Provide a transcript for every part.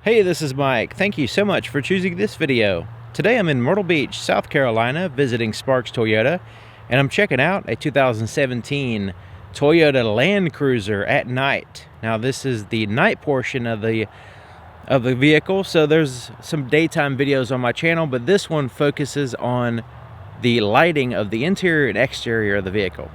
Hey, this is Mike. Thank you so much for choosing this video. Today I'm in Myrtle Beach, South Carolina, visiting Sparks Toyota, and I'm checking out a 2017 Toyota Land Cruiser at night. Now this is the night portion of the vehicle, so there's some daytime videos on my channel, but this one focuses on the lighting of the interior and exterior of the vehicle.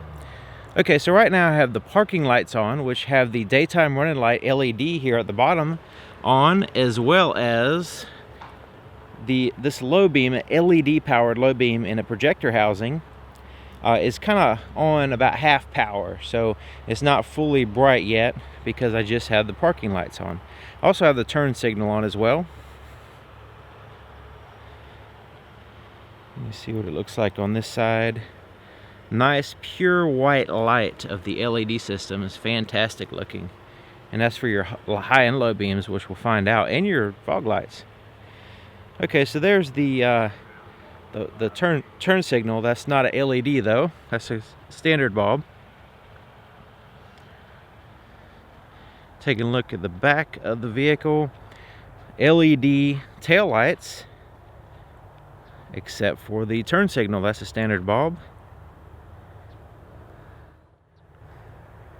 Okay, so right now I have the parking lights on, which have the daytime running light LED here at the bottom on, as well as this low beam, LED powered low beam in a projector housing is kind of on about half power, so it's not fully bright yet because I just have the parking lights on. I also have the turn signal on as well. Let me see what it looks like on this side. Nice pure white light of the LED system is fantastic looking. And that's for your high and low beams, which we'll find out, and your fog lights. Okay, so there's the turn signal. That's not a LED though. That's a standard bulb. Taking a look at the back of the vehicle. LED tail lights, except for the turn signal. That's a standard bulb.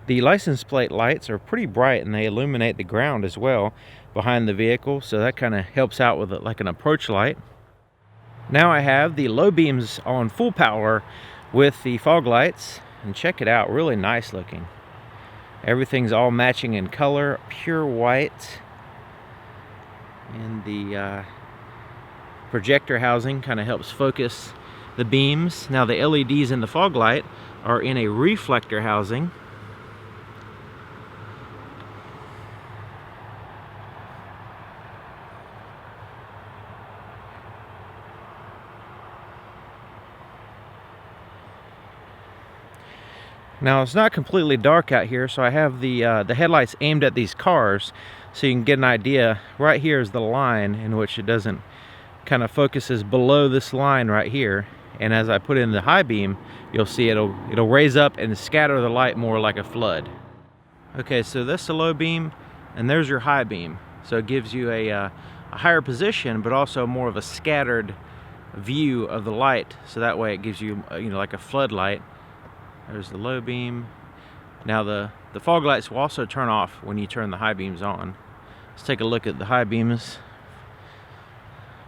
The license plate lights are pretty bright and they illuminate the ground as well behind the vehicle, so that kind of helps out with it like an approach light. Now I have the low beams on full power with the fog lights, and check it out, really nice looking. Everything's all matching in color, pure white. And the projector housing kind of helps focus the beams. Now the LEDs in the fog light are in a reflector housing. Now it's not completely dark out here, so I have the headlights aimed at these cars so you can get an idea. Right here is the line in which it doesn't kind of focuses below this line right here, and as I put in the high beam, you'll see it'll raise up and scatter the light more like a flood. Okay, so that's the low beam and there's your high beam, so it gives you a higher position but also more of a scattered view of the light, so that way it gives you like a floodlight. There's the low beam. Now the fog lights will also turn off when you turn the high beams on. Let's take a look at the high beams.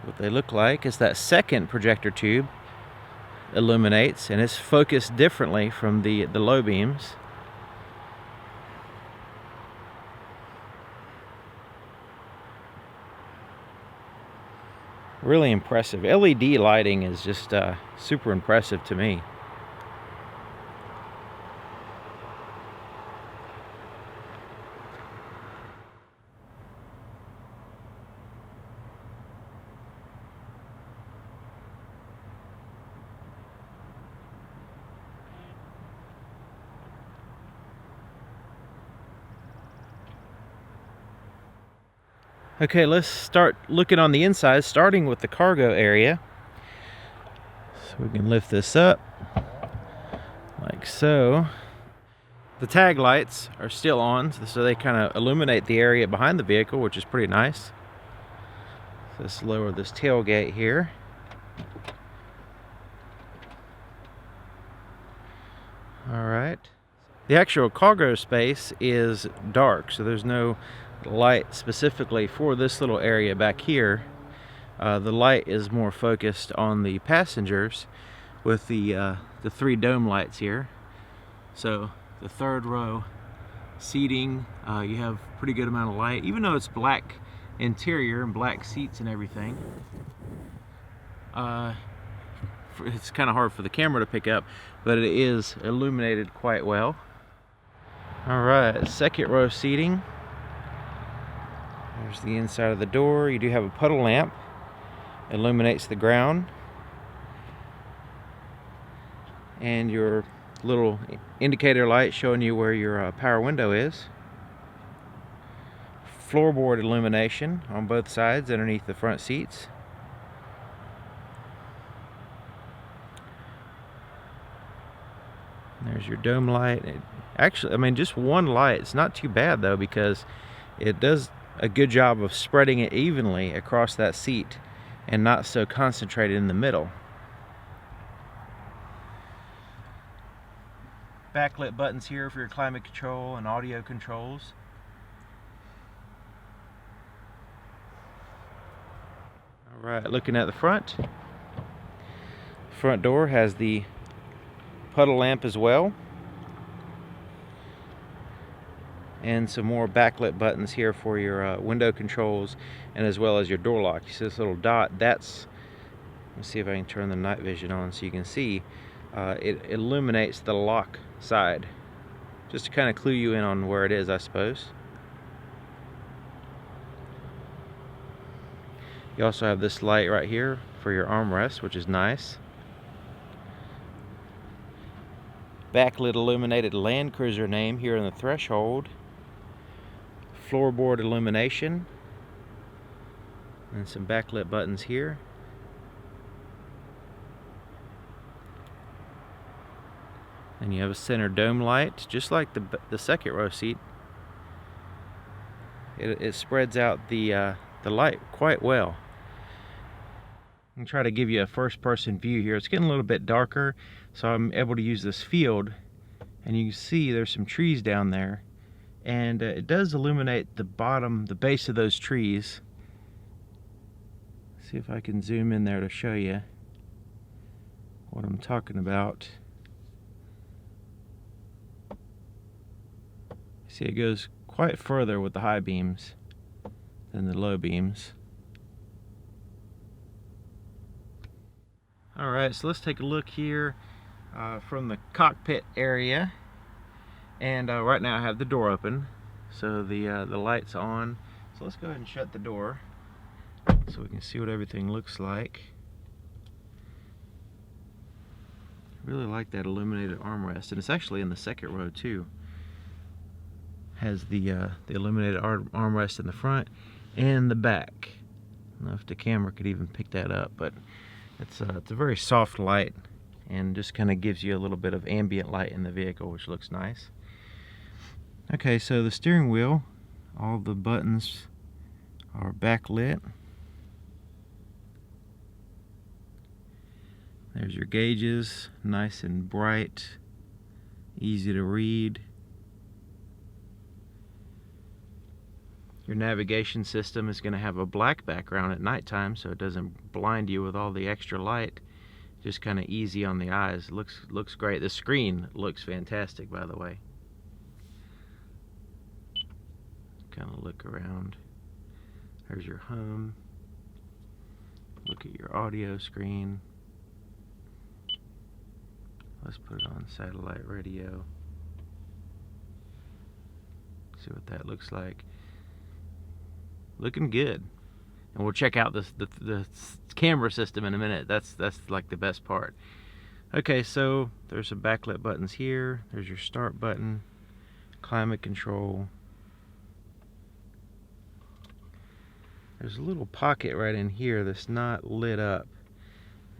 What they look like is that second projector tube illuminates, and it's focused differently from the low beams. Really impressive. LED lighting is just super impressive to me. Okay, let's start looking on the inside, starting with the cargo area. So we can lift this up like so. The tag lights are still on, so they kind of illuminate the area behind the vehicle, which is pretty nice. So let's lower this tailgate here. All right. The actual cargo space is dark, so there's no light specifically for this little area back here. The light is more focused on the passengers with the 3 dome lights here. So the third row seating, you have pretty good amount of light, even though it's black interior and black seats and everything. It's kind of hard for the camera to pick up, but it is illuminated quite well. All right, second row seating. There's the inside of the door. You do have a puddle lamp. Illuminates the ground. And your little indicator light showing you where your power window is. Floorboard illumination on both sides underneath the front seats. There's your dome light. Actually, I mean, just one light. It's not too bad though, because it does a good job of spreading it evenly across that seat and not so concentrated in the middle. Backlit buttons here for your climate control and audio controls. Alright, looking at the front. Front door has the puddle lamp as well. And some more backlit buttons here for your window controls and as well as your door lock. You see this little dot? That's, let's see if I can turn the night vision on so you can see. It illuminates the lock side, just to kind of clue you in on where it is, I suppose. You also have this light right here for your armrest, which is nice. Backlit illuminated Land Cruiser name here in the threshold. Floorboard illumination. And some backlit buttons here. And you have a center dome light, just like the second row seat. It spreads out the light quite well. I'm try to give you a first-person view here. It's getting a little bit darker, so I'm able to use this field, and you can see there's some trees down there, and it does illuminate the bottom, the base of those trees. See if I can zoom in there to show you what I'm talking about. See, it goes quite further with the high beams than the low beams. Alright, so let's take a look here from the cockpit area. And right now I have the door open, so the light's on. So let's go ahead and shut the door so we can see what everything looks like. I really like that illuminated armrest, and it's actually in the second row too. Has the illuminated armrest in the front and the back. I don't know if the camera could even pick that up, but it's a very soft light and just kind of gives you a little bit of ambient light in the vehicle, which looks nice. Okay, so the steering wheel, all the buttons are backlit. There's your gauges, nice and bright, easy to read. Your navigation system is going to have a black background at nighttime, so it doesn't blind you with all the extra light. Just kind of easy on the eyes. Looks great. The screen looks fantastic, by the way. Kind of look around. There's your home. Look at your audio screen. Let's put it on satellite radio. See what that looks like. Looking good. And we'll check out the camera system in a minute. That's like the best part. Okay, so there's some backlit buttons here. There's your start button, climate control. There's a little pocket right in here that's not lit up.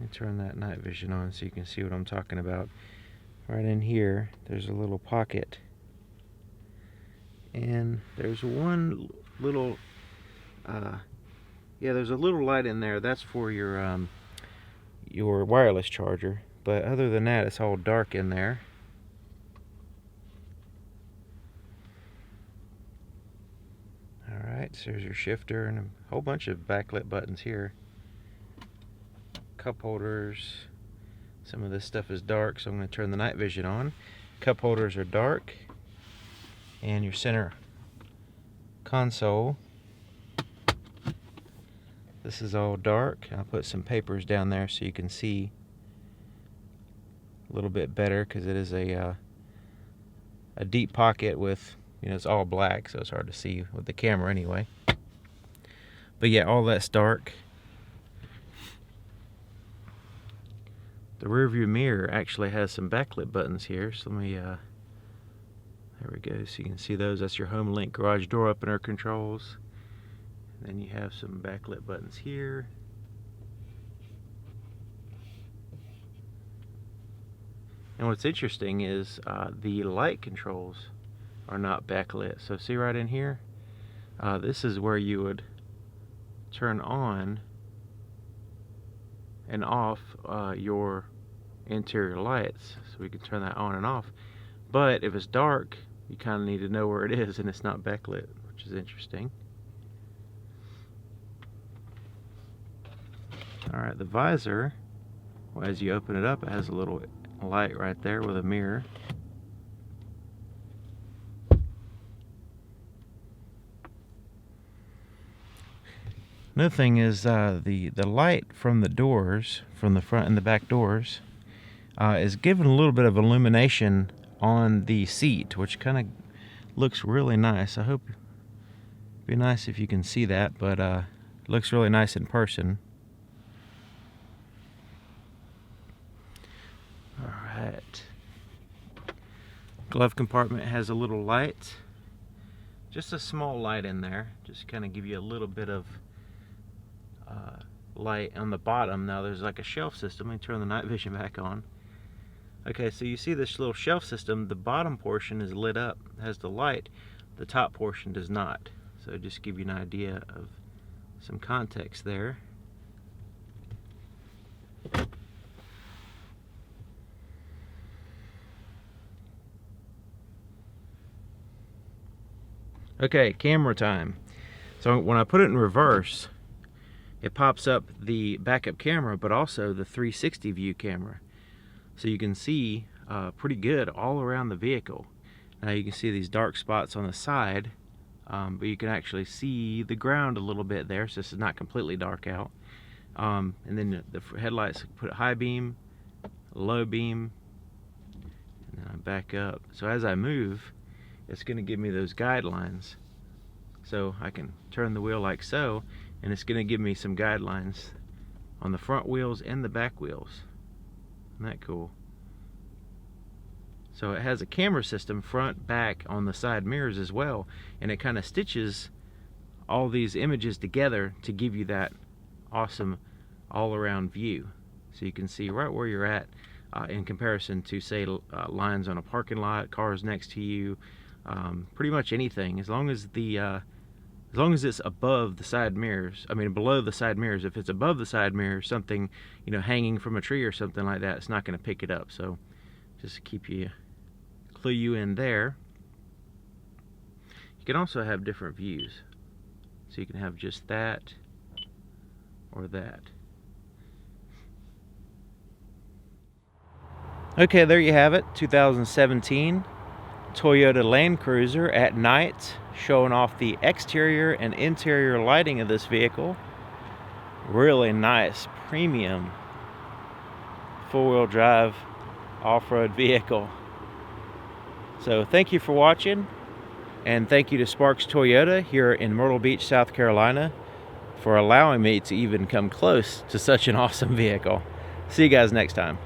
Let me turn that night vision on so you can see what I'm talking about. Right in here, there's a little pocket. And there's one little there's a little light in there. That's for your wireless charger. But other than that, it's all dark in there. Alright, so there's your shifter and a whole bunch of backlit buttons here. Cup holders. Some of this stuff is dark, so I'm going to turn the night vision on. Cup holders are dark. And your center console. This is all dark. I'll put some papers down there so you can see a little bit better, because it is a deep pocket with, it's all black, so it's hard to see with the camera anyway. But yeah, all that's dark. The rear view mirror actually has some backlit buttons here, so let me, there we go, so you can see those. That's your home link garage door opener controls. Then you have some backlit buttons here. And what's interesting is the light controls are not backlit. So see right in here, this is where you would turn on and off your interior lights. So we can turn that on and off. But if it's dark, you kind of need to know where it is, and it's not backlit, which is interesting. Alright, the visor, well, as you open it up, it has a little light right there with a mirror. Another thing is the light from the doors, from the front and the back doors, is giving a little bit of illumination on the seat, which kind of looks really nice. I hope it'd be nice if you can see that, but it looks really nice in person. Alright. Glove compartment has a little light. Just a small light in there. Just kind of give you a little bit of light on the bottom. Now there's like a shelf system. Let me turn the night vision back on. Okay, so you see this little shelf system. The bottom portion is lit up, has the light. The top portion does not. So just give you an idea of some context there. Okay, camera time. So when I put it in reverse, it pops up the backup camera, but also the 360 view camera. So you can see pretty good all around the vehicle. Now you can see these dark spots on the side, but you can actually see the ground a little bit there, so this is not completely dark out. And then the headlights put high beam, low beam, and then I back up. So as I move, it's going to give me those guidelines. So I can turn the wheel like so, and it's going to give me some guidelines on the front wheels and the back wheels. Isn't that cool? So it has a camera system front, back, on the side mirrors as well, and it kind of stitches all these images together to give you that awesome all-around view. So you can see right where you're at in comparison to, say, lines on a parking lot, cars next to you, pretty much anything, as long as it's above the side mirrors. I mean, below the side mirrors. If it's above the side mirrors, something, you know, hanging from a tree or something like that, it's not going to pick it up. So just clue you in there. You can also have different views. So you can have just that or that. Okay, there you have it. 2017 Toyota Land Cruiser at night, showing off the exterior and interior lighting of this vehicle. Really nice, premium, four-wheel drive off-road vehicle. So thank you for watching, and thank you to Sparks Toyota here in Myrtle Beach, South Carolina, for allowing me to even come close to such an awesome vehicle. See you guys next time.